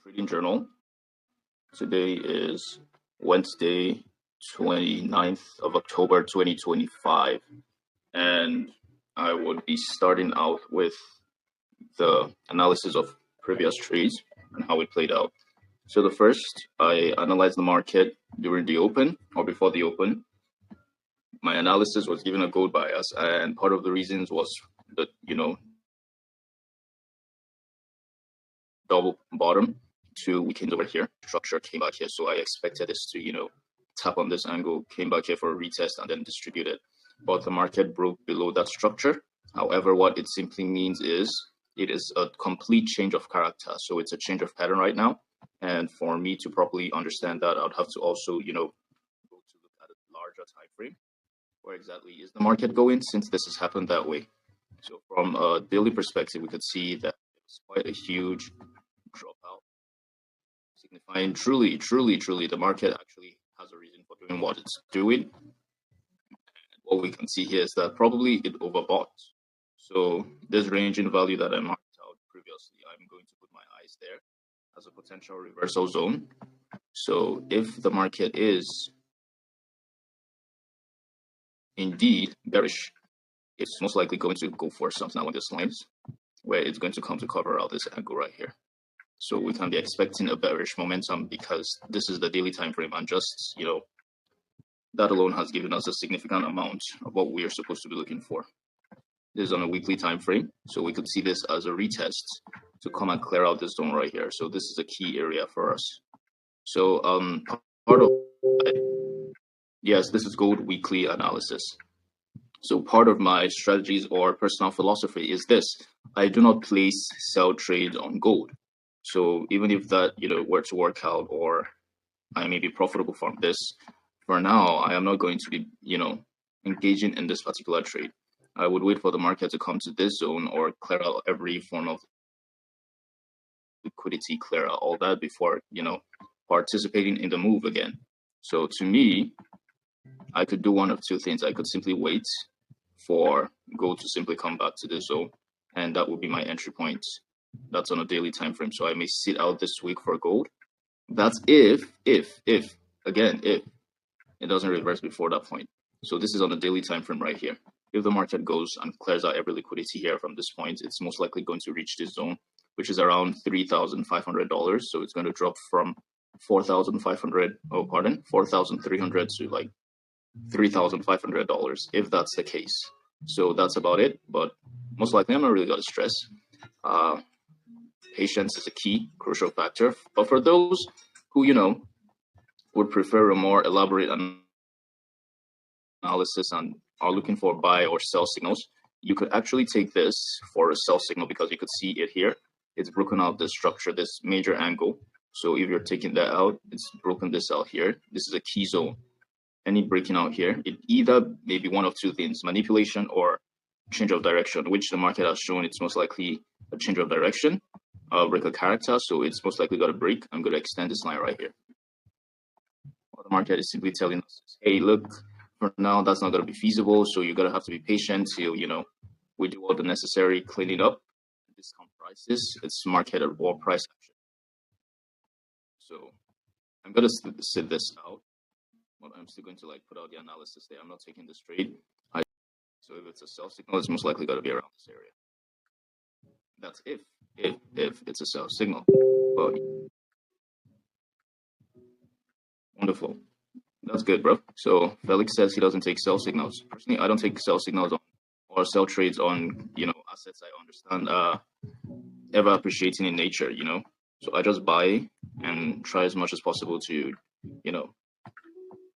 Trading Journal. Today is Wednesday, 29th of October 2025, and I would be starting out with the analysis of previous trades and how it played out. So the first, I analyzed the market during the open or before the open. My analysis was given a gold bias, and part of the reasons was that, double bottom to weekend over here. Structure came back here, so I expected this to, tap on this angle, came back here for a retest and then distributed. But the market broke below that structure. However, what it simply means is it is a complete change of character. So it's a change of pattern right now. And for me to properly understand that, I'd have to also, go to look at a larger time frame. Where exactly is the market going since this has happened that way? So from a daily perspective, we could see that it's quite a huge dropout, signifying truly the market actually has a reason for doing what it's doing. And what we can see here is that probably it overbought. So this range in value that I marked out previously, I'm going to put my eyes there as a potential reversal zone. So if the market is indeed bearish, it's most likely going to go for something along these lines, where it's going to come to cover out this angle right here. So we can be expecting a bearish momentum because this is the daily time frame, and just that alone has given us a significant amount of what we are supposed to be looking for. This is on a weekly time frame, so we could see this as a retest to come and clear out this zone right here. So this is a key area for us. So part of yes, this is gold weekly analysis. So part of my strategies or personal philosophy is this: I do not place sell trades on gold. So even if that were to work out, or I may be profitable from this, for now I am not going to be engaging in this particular trade. I would wait for the market to come to this zone or clear out every form of liquidity, clear out all that before participating in the move again. So to me, I could do one of two things. I could simply wait for gold to simply come back to this zone, and that would be my entry point. That's on a daily time frame, so I may sit out this week for gold. That's if again, if it doesn't reverse before that point. So this is on a daily time frame right here. If the market goes and clears out every liquidity here from this point, it's most likely going to reach this zone, which is around $3,500. So it's going to drop from 4,500, oh pardon, 4,300 to like $3,500 if that's the case. So that's about it. But most likely, I'm not really going to stress. Patience is a key, crucial factor. But for those who would prefer a more elaborate analysis and are looking for buy or sell signals, you could actually take this for a sell signal, because you could see it here. It's broken out the structure, this major angle. So if you're taking that out, it's broken this out here. This is a key zone. Any breaking out here, it either may be one of two things: manipulation or change of direction, which the market has shown it's most likely a change of direction, break a character. So it's most likely got to break. I'm going to extend this line right here. What the market is simply telling us is, hey, look, for now, that's not going to be feasible. So you're going to have to be patient till, we do all the necessary cleaning up, discount prices. It's market at war price action. So I'm going to sit this out. But I'm still going to put out the analysis there. I'm not taking this trade. So if it's a sell signal, it's most likely going to be around this area. That's if it's a sell signal. Well, wonderful. That's good, bro. So Felix says he doesn't take sell signals. Personally, I don't take sell signals on, or sell trades on, assets I understand ever appreciating in nature, So I just buy and try as much as possible to,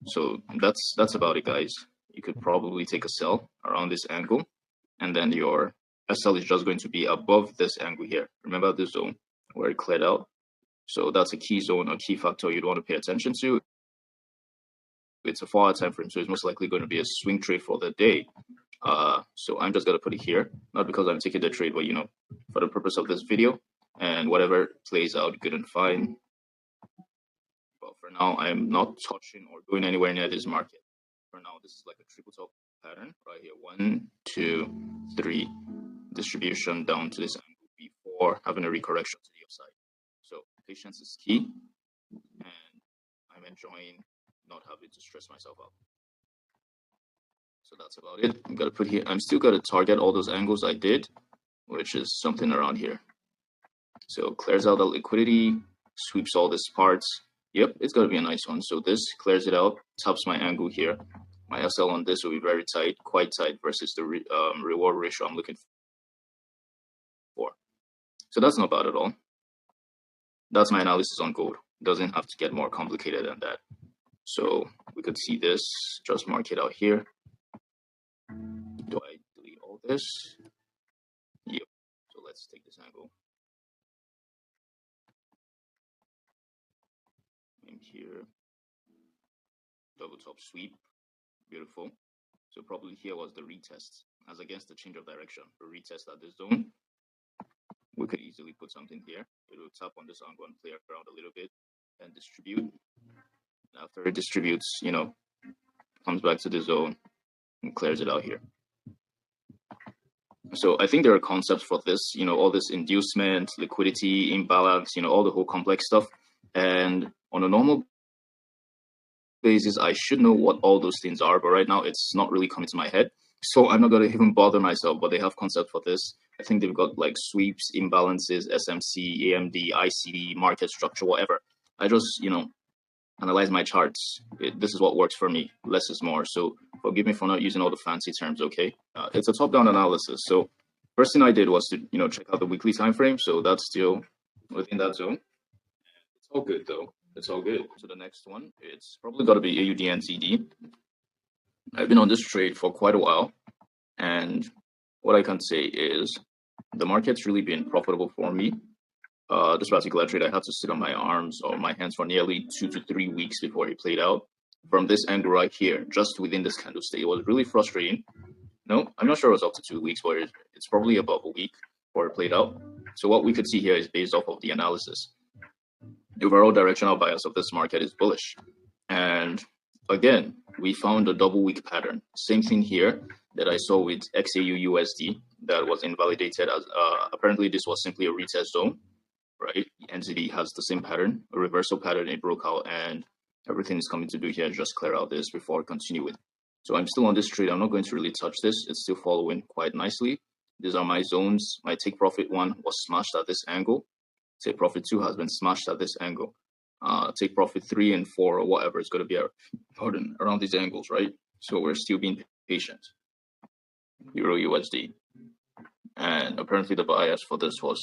So that's about it, guys. You could probably take a sell around this angle, and then your SL is just going to be above this angle here. Remember this zone where it cleared out? So that's a key zone, a key factor you'd want to pay attention to. It's a 4-hour time frame, so it's most likely going to be a swing trade for the day. So I'm just going to put it here, not because I'm taking the trade, but for the purpose of this video, and whatever plays out good and fine. But for now, I'm not touching or going anywhere near this market. For now, this is like a triple top pattern right here. 1, 2, 3 distribution down to this angle before having a recorrection to the upside. So patience is key, and I'm enjoying not having to stress myself out. So that's about it. I'm gonna put here. I'm still gonna target all those angles I did, which is something around here. So clears out the liquidity, sweeps all these parts. Yep, it's gonna be a nice one. So this clears it out, tops my angle here. My SL on this will be very tight, quite tight versus the reward ratio I'm looking for. So that's not bad at all. That's my analysis on gold. Doesn't have to get more complicated than that. So we could see this, just mark it out here. Do I delete all this? Yep. So let's take this angle. In here, double top sweep, beautiful. So probably here was the retest, as against the change of direction. A retest at this zone. We could easily put something here. It will tap on this angle and play around a little bit and distribute. After it distributes, comes back to the zone and clears it out here. So I think there are concepts for this, all this inducement, liquidity, imbalance, all the whole complex stuff. And on a normal basis, I should know what all those things are, but right now it's not really coming to my head. So I'm not going to even bother myself, but they have concept for this. I think they've got like sweeps, imbalances, SMC, AMD, ICD, market structure, whatever. I just, analyze my charts. This is what works for me. Less is more. So forgive me for not using all the fancy terms, okay? It's a top-down analysis. So first thing I did was to, check out the weekly time frame. So that's still within that zone. It's all good, though. It's all good. So the next one, it's probably got to be AUDNZD. I've been on this trade for quite a while. And what I can say is the market's really been profitable for me. This particular trade, I had to sit on my arms or my hands for nearly 2 to 3 weeks before it played out. From this angle right here, just within this candlestick, it was really frustrating. No, I'm not sure it was up to 2 weeks, but it's probably above a week before it played out. So what we could see here is based off of the analysis. The overall directional bias of this market is bullish. And again, we found a double week pattern. Same thing here that I saw with XAU USD that was invalidated as apparently this was simply a retest zone. Right, NZD has the same pattern, a reversal pattern. It broke out, and everything is coming to do here is just clear out this before I continue with. So I'm still on this trade. I'm not going to really touch this. It's still following quite nicely. These are my zones. My take profit 1 was smashed at this angle. Take profit 2 has been smashed at this angle. Take profit 3 and 4 or whatever is going to be around these angles, right? So we're still being patient. Euro USD, and apparently the bias for this was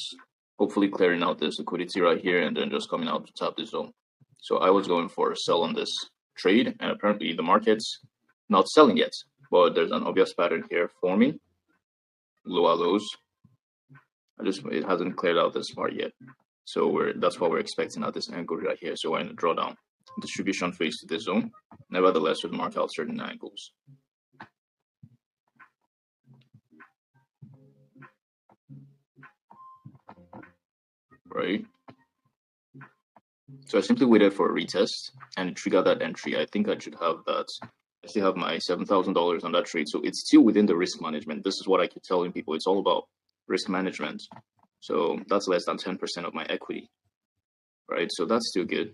hopefully clearing out this liquidity right here and then just coming out to tap this zone. So I was going for a sell on this trade, and apparently the market's not selling yet, but there's an obvious pattern here forming. Lower lows. It hasn't cleared out this part yet. So that's what we're expecting at this angle right here. So we're in a drawdown distribution phase to this zone. Nevertheless, we'll mark out certain angles. Right. So I simply waited for a retest and trigger that entry. I think I should have that. I still have my $7,000 on that trade. So it's still within the risk management. This is what I keep telling people. It's all about risk management. So that's less than 10% of my equity. Right. So that's still good.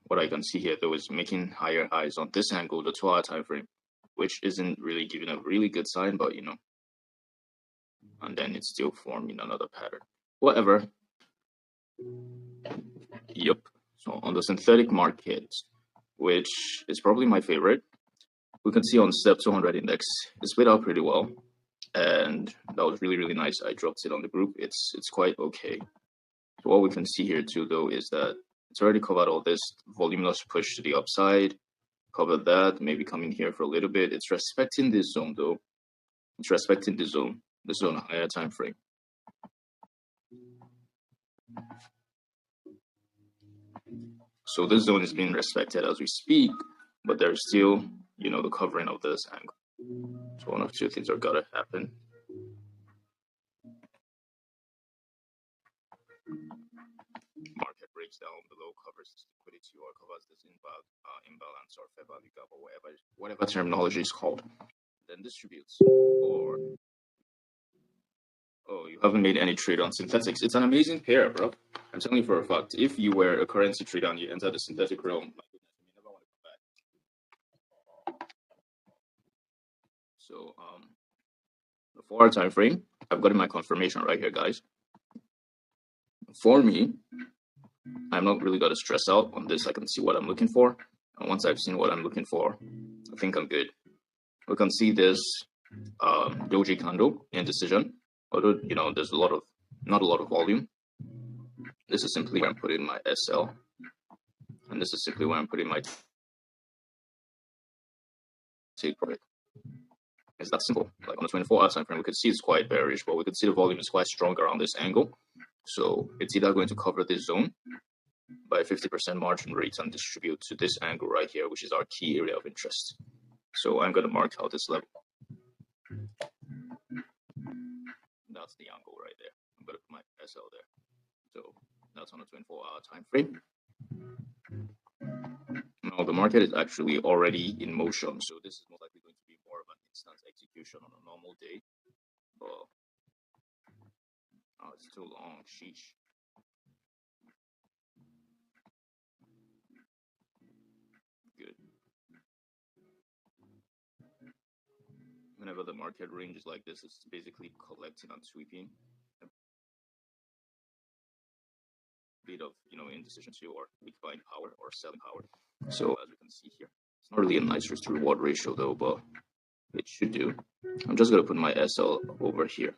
What I can see here, though, is making higher highs on this angle, the 2-hour time frame, which isn't really giving a really good sign, but and then it's still forming another pattern. Whatever. Yep. So on the synthetic market, which is probably my favorite, we can see on STEP 200 index, it's played out pretty well. And that was really, really nice. I dropped it on the group. It's quite okay. So what we can see here too, though, is that it's already covered all this voluminous push to the upside, covered that, maybe coming here for a little bit. It's respecting this zone, though. It's respecting the zone higher time frame. So this zone is being respected as we speak, but there's still, the covering of this angle. So one of two things are gotta happen. Market breaks down below, covers this liquidity or covers this imbalance or fair value gap or whatever terminology is called, then distributes or Oh, you haven't made any trade on synthetics. It's an amazing pair, bro. I'm telling you for a fact. If you were a currency trader and you enter the synthetic realm, my goodness, you never want to come back. So, the 4-hour time frame, I've gotten my confirmation right here, guys. For me, I'm not really going to stress out on this. I can see what I'm looking for. And once I've seen what I'm looking for, I think I'm good. We can see this doji candle indecision. Although, you know, there's not a lot of volume. This is simply where I'm putting my SL. And this is simply where I'm putting my take profit. It's that simple. Like on the 24-hour time frame, we could see it's quite bearish, but we could see the volume is quite strong around this angle. So it's either going to cover this zone by 50% margin rate and distribute to this angle right here, which is our key area of interest. So I'm going to mark out this level. That's the angle right there. I'm going to put my SL there. So that's on a 24-hour time frame. Now the market is actually already in motion, so this is most likely going to be more of an instant execution on a normal day. But it's too long. Sheesh. Good. Whenever the market range is like this, it's basically collecting and sweeping. A bit of, you know, indecision to or weak buying power or selling power. So as we can see here, it's not really a nice risk to reward ratio though, but it should do. I'm just gonna put my SL over here.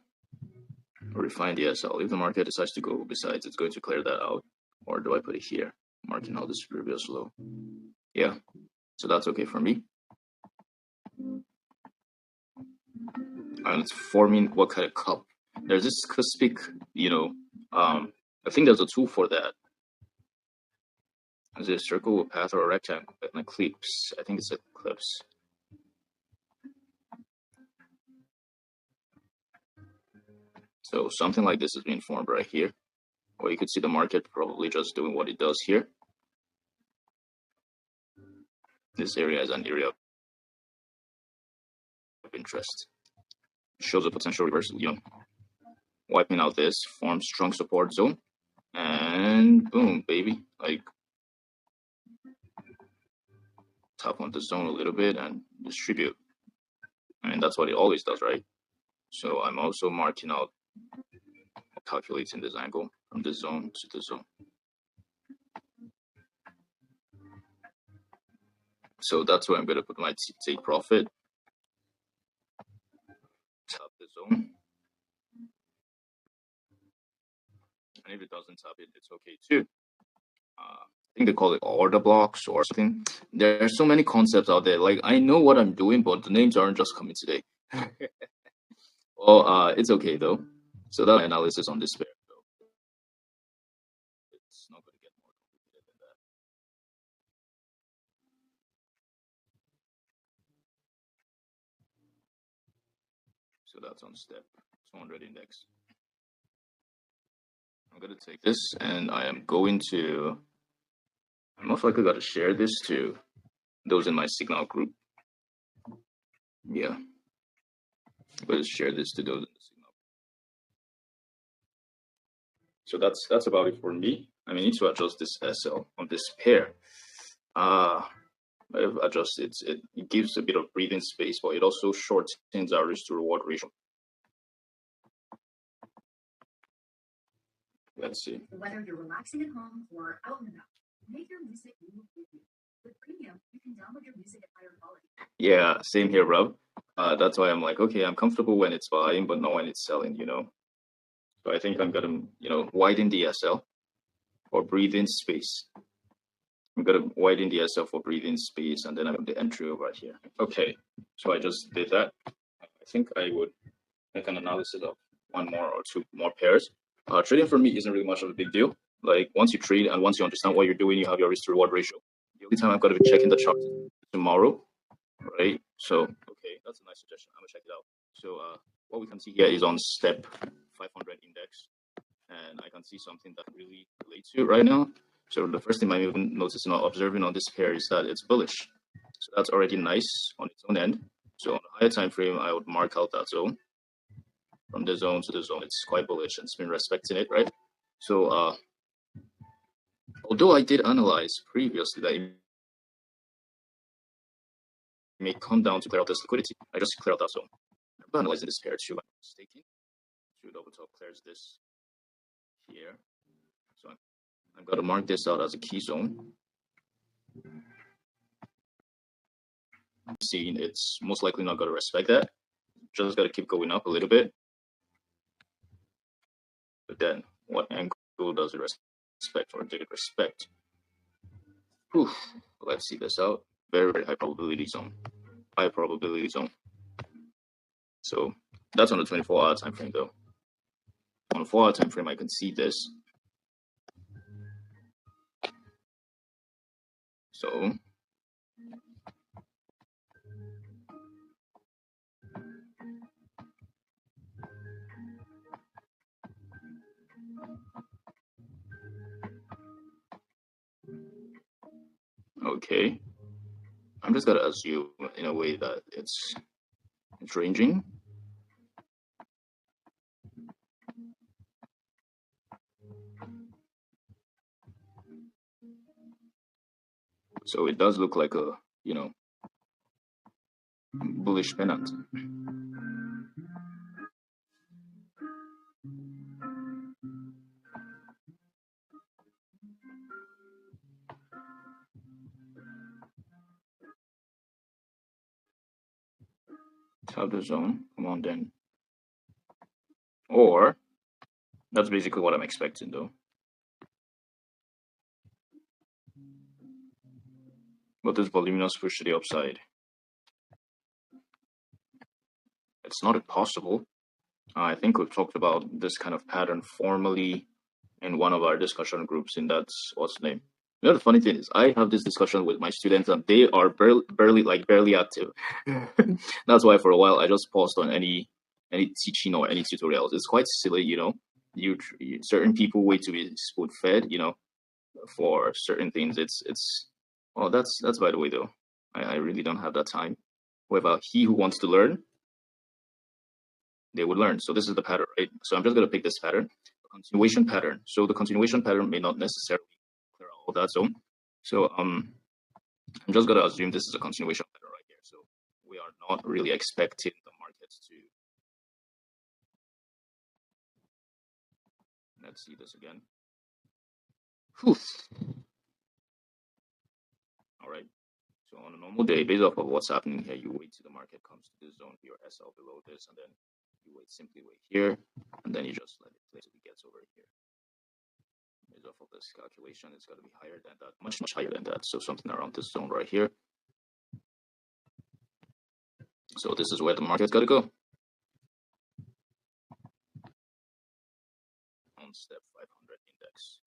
Refine the SL. If the market decides to go besides, it's going to clear that out. Or do I put it here? Marking out this previous low. Yeah. So that's okay for me. And it's forming what kind of cup? There's this cuspic, you know, I think there's a tool for that. Is it a circle, a path, or a rectangle? An eclipse. I think it's an eclipse. So something like this is being formed right here. Or you could see the market probably just doing what it does here. This area is an area of interest. It shows a potential reversal, you know. Wiping out this, forms strong support zone. And boom, baby. Like, tap on the zone a little bit and distribute. I mean, that's what it always does, right? So I'm also marking out, calculating this angle from the zone to the zone. So that's where I'm going to put my take profit. Tap the zone. And if it doesn't tap it, it's okay too. I think they call it order blocks or something. There are so many concepts out there. Like, I know what I'm doing, but the names aren't just coming today. Well, it's okay though. So that's my analysis on this pair. So it's not going to get more complicated than that. So that's on step 200 index. I'm going to take this and I am going to, I'm most likely going to share this to those in my Signal group. Yeah. I'm going to share this to those in the Signal. So that's about it for me. I need to adjust this SL on this pair. I've adjusted it. It gives a bit of breathing space, but it also shortens our risk to reward ratio. Let's see. Whether you're relaxing at home or out and about, make your music move with you. With Premium, you can download your music at higher quality. Yeah, same here, Rob. That's why I'm like, okay, I'm comfortable when it's buying, but not when it's selling, you know. So I think I'm gonna, you know, widen the SL or breathing space. I'm gonna widen the SL for breathing space, and then I have the entry over here. Okay, so I just did that. I think I would make an analysis of one more or two more pairs. Trading for me isn't really much of a big deal. Like, once you trade and once you understand what you're doing, you have your risk to reward ratio. The only time I'm going to be checking the chart tomorrow, right? So, okay, that's a nice suggestion. I'm gonna check it out. So, what we can see here is on step 500 index, and I can see something that really relates to it right now. So the first thing I'm even noticing or observing on this pair is that it's bullish. So that's already nice on its own end. So on the higher time frame, I would mark out that zone. from the zone to the zone. It's quite bullish and it's been respecting it, right? So although I did analyze previously that it may come down to clear out this liquidity, I just cleared out that zone. I'm analyzing this pair too. I'm mistaken. So double top clears this here. So I'm going to mark this out as a key zone. I'm seeing it's most likely not going to respect that. Just got to keep going up a little bit. But then, what angle does it respect, or did it respect? Whew. Let's see this out. Very, very high probability zone. High probability zone. So that's on the 24-hour time frame, though. On a 4-hour time frame, I can see this. So okay, I'm just gonna assume in a way that it's ranging. So it does look like a, you know, bullish pennant. Tap the zone. Come on then. Or that's basically what I'm expecting, though. But this voluminous push to the upside, it's not impossible. I think we've talked about this kind of pattern formally in one of our discussion groups, and that's what's the name. You know, the funny thing is, I have this discussion with my students, and they are barely active. That's why for a while I just paused on any teaching or any tutorials. It's quite silly, you know. Certain people wait to be spoon fed, you know, for certain things. It's well, that's by the way though. I really don't have that time. However, he who wants to learn, they would learn. So this is the pattern, right? So I'm just gonna pick this pattern, continuation pattern. So the continuation pattern may not necessarily clear out all that zone. So I'm just gonna assume this is a continuation pattern right here. So we are not really expecting the markets to. Let's see this again. Whew. All right. So on a normal day, based off of what's happening here, you wait till the market comes to this zone, your SL below this, and then you simply wait here, and then you just let it play till it gets over here. Based off of this calculation, it's got to be higher than that, much higher than that. So something around this zone right here. So this is where the market's got to go. On step 500 index.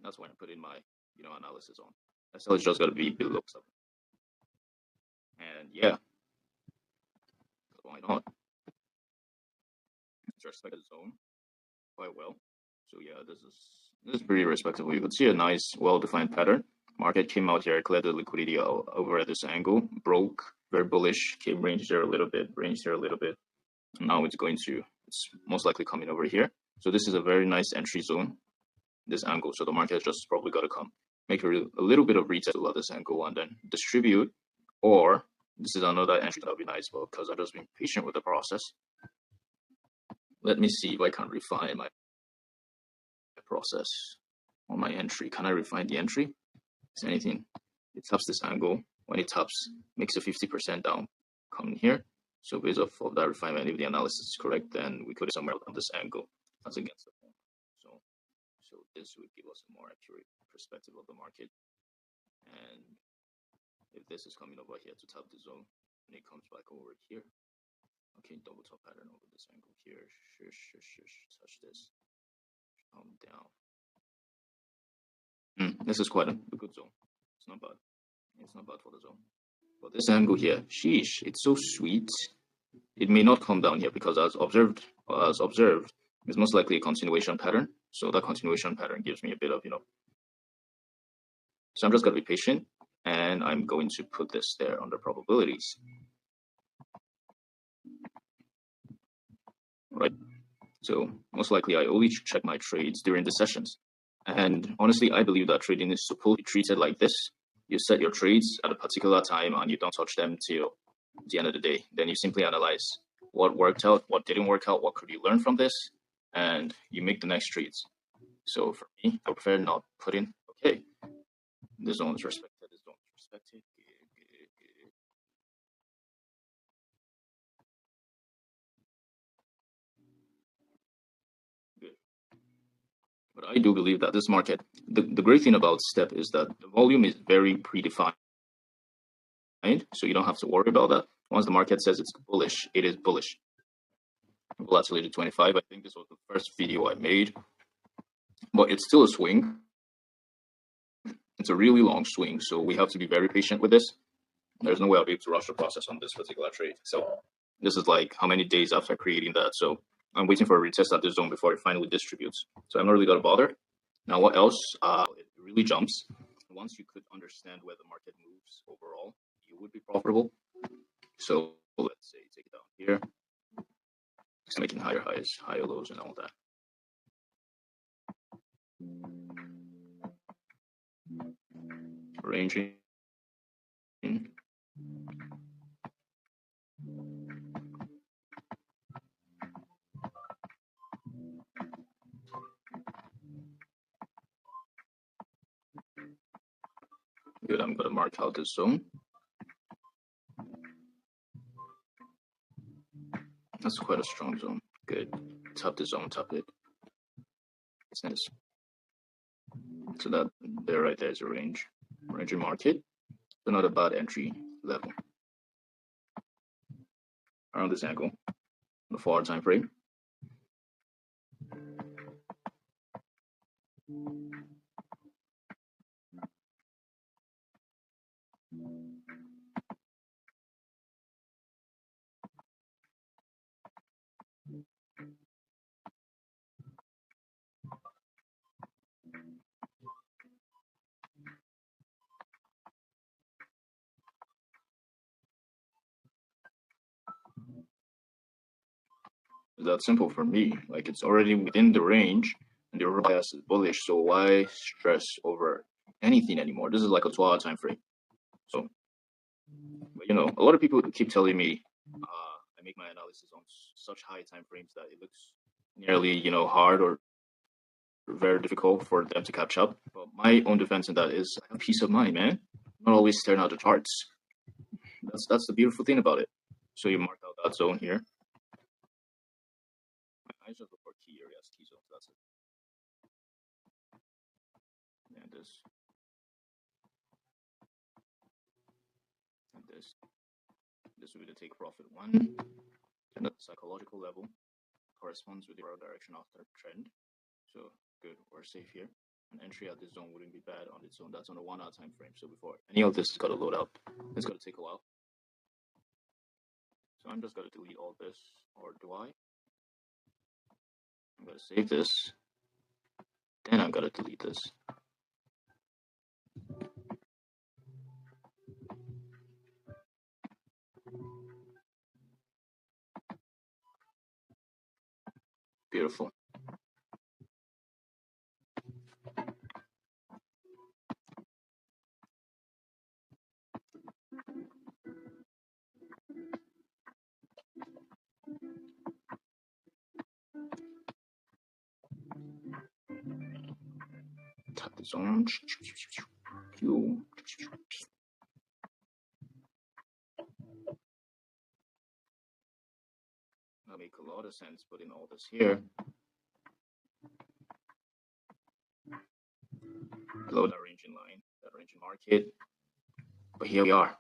That's when I put in my, you know, analysis on. SL is just got to be below 7. And yeah, why not? It's respected zone quite well. So yeah, this is pretty respectable. You could see a nice, well-defined pattern. Market came out here, cleared the liquidity over at this angle, broke, very bullish, came range there a little bit, range there a little bit. And now it's most likely coming over here. So this is a very nice entry zone, this angle. So the market just probably got to come, make a little bit of retest at this angle and then distribute. Or this is another entry that would be nice, but because I've just been patient with the process. Let me see if I can refine my process on my entry. Can I refine the entry? Is there anything? It taps this angle. When it taps, makes a 50% down. Come in here. So based off of that refinement, if the analysis is correct, then we could somewhere on this angle as against the form. So this would give us a more accurate perspective of the market. And if this is coming over here to tap the zone, and it comes back over here. Okay, double top pattern over this angle here. Touch this. Come down. This is quite a good zone. It's not bad. It's not bad for the zone. But this angle here, sheesh, it's so sweet. It may not come down here because as observed, it's most likely a continuation pattern. So that continuation pattern gives me a bit of, you know. So I'm just going to be patient, and I'm going to put this there under probabilities. right? So most likely I only check my trades during the sessions. And honestly, I believe that trading is supposed to be treated like this. You set your trades at a particular time and you don't touch them till the end of the day. Then you simply analyze what worked out, what didn't work out, what could you learn from this, and you make the next trades. So for me, I prefer not putting, okay, this zone is respected, this zone is respected. Good. But I do believe that this market, the great thing about STEP is that the volume is very predefined. So you don't have to worry about that. Once the market says it's bullish, it is bullish. Volatility 25, I think this was the first video I made, but it's still a swing. It's a really long swing, so we have to be very patient with this. There's no way I'll be able to rush the process on this particular trade. So this is like how many days after creating that. So I'm waiting for a retest at this zone before it finally distributes. So I'm not really gonna bother. Now what else? It really jumps. Once you could understand where the market moves overall, you would be profitable. So let's say take it down here. It's making higher highs, higher lows, and all that. Ranging. Good, I'm gonna mark out this zone. That's quite a strong zone. Good. Tap the zone, tap it. It's nice. So that there right there is a range. Ranging market. So not a bad entry level. Around this angle. The 4-hour time frame. That's simple for me. Like it's already within the range and the bias is bullish. So why stress over anything anymore? This is like a 12-hour time frame. So, you know, a lot of people keep telling me I make my analysis on such high time frames that it looks nearly, you know, hard or very difficult for them to catch up. But my own defense in that is I have peace of mind, man. I'm not always staring at the charts. That's the beautiful thing about it. So you mark out that zone here. I just look for key areas, key zones. That's it. And this. And this. This will be the take profit one. And the psychological level corresponds with the direction after trend. So good, we're safe here. An entry at this zone wouldn't be bad on its own. That's on a 1-hour time frame. So before any of this is got to load up, it's going to take a while. So I'm just going to delete all this, or do I? I'm going to save this. Then I'm going to delete this. Beautiful. Tap this on. That make a lot of sense putting all this here. Below that ranging line, that ranging market. But here we are.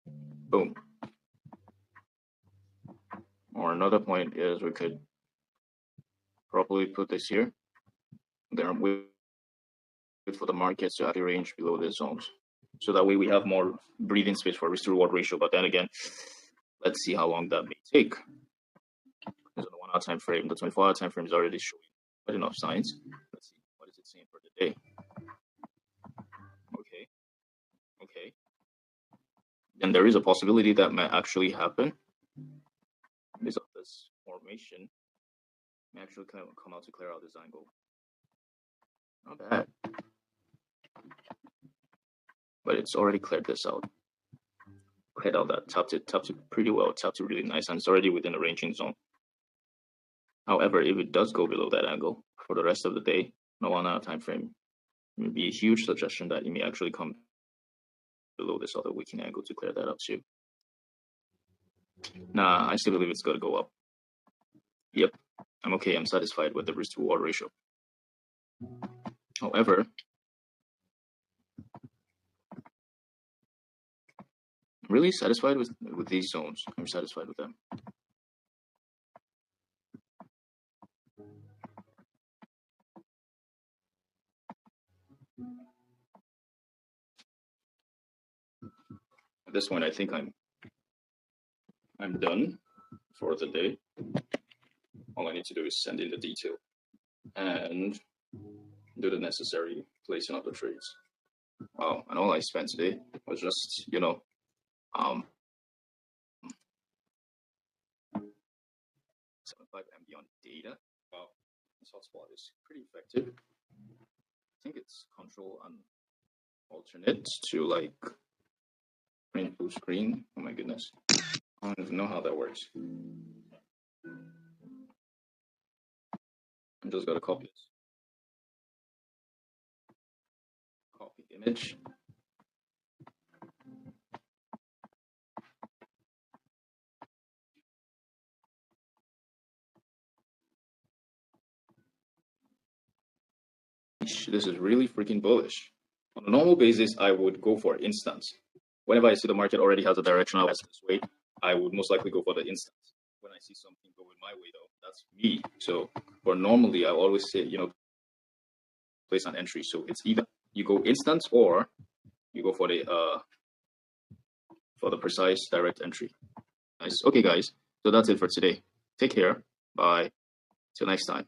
Boom. Or another point is we could probably put this here. Then wait for the markets to actually range below these zones. So that way we have more breathing space for risk to reward ratio. But then again, let's see how long that may take. There's a 1-hour time frame. The 24-hour time frame is already showing quite enough signs. Let's see, what is it saying for the day? Okay. Then there is a possibility that might actually happen based on confirmation may actually come out to clear out this angle. Not bad. But it's already cleared this out. Cleared out that tapped it pretty well, tapped it really nice, and it's already within the ranging zone. However, if it does go below that angle for the rest of the day, no 1 hour time frame, it would be a huge suggestion that it may actually come below this other weakening angle to clear that up too. Nah, I still believe it's going to go up. Yep, I'm okay. I'm satisfied with the risk to reward ratio. However, I'm really satisfied with these zones. I'm satisfied with them. At this point, I think I'm done for the day. All I need to do is send in the detail and do the necessary placing of the trades. Wow, and all I spent today was just, 75 MB on data. Wow, this hotspot is pretty effective. I think it's control and alternate to like print full screen. Oh my goodness. I don't even know how that works. I'm just gonna copy this. Copy image. This is really freaking bullish. On a normal basis, I would go for instance. Whenever I see the market already has a directional bias this way, I would most likely go for the instance. When I see something going my way, though, that's me. So for normally, I always say, place an entry. So it's either you go instance or you go for the precise direct entry. Nice. Okay, guys. So that's it for today. Take care. Bye. Till next time.